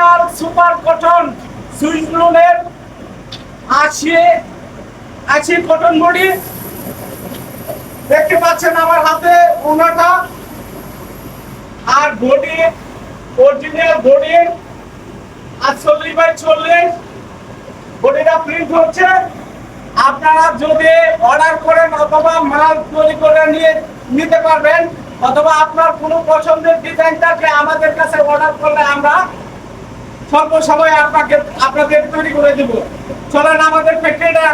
Original super cotton সুইসলুনের 80 cotton body দেখতে পাচ্ছেন আমার হাতে ওনাটা আর বডি অরিজিনাল বডি 48/40 বডিটা প্রিন্ট হচ্ছে। আপনারা যদি অর্ডার করেন অথবা মাল তৈরি করে নিতে পারবেন, অথবা আপনার কোনো পছন্দের ডিজাইন থাকলে আমাদের কাছে অর্ডার করলে আমরা স্বল্প সময়ে আপনাদের তৈরি করে দেব। চলেন আমাদের ফ্যাক্টরিটা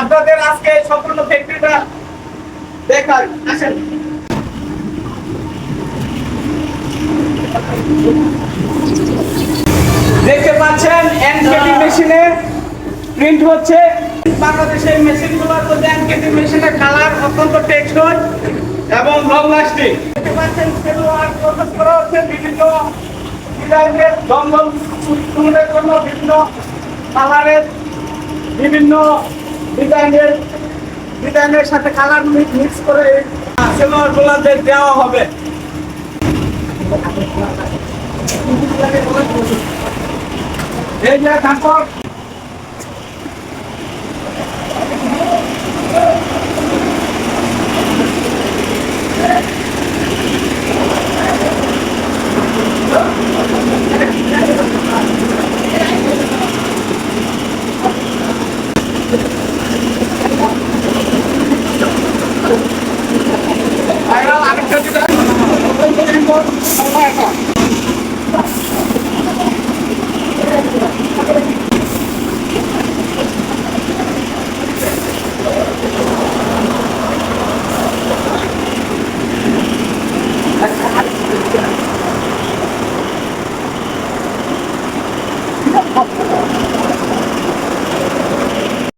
আপনাদের আজকে সম্পূর্ণ ফ্যাক্টরিটা দেখাই, আসেন। দেখতে পাচ্ছেন এনকেটি মেশিনে প্রিন্ট হচ্ছে। বাংলাদেশের মেশিনগুলোর মধ্যে এনকেটি মেশিনের কালার অত্যন্ত টেকসই এবং লং লাস্টিং। দেখতে পাচ্ছেন সেলুলার প্রসেস করা হচ্ছে বিভিন্ন ডিজাইনের দমদম সুইসলুনের জন্য বিভিন্ন কালারের বিভিন্ন ডিজাইনের সাথে কালার মিক্স করে সেলুলার গুলো দেওয়া হবে। এই যে তারপর আরেকটা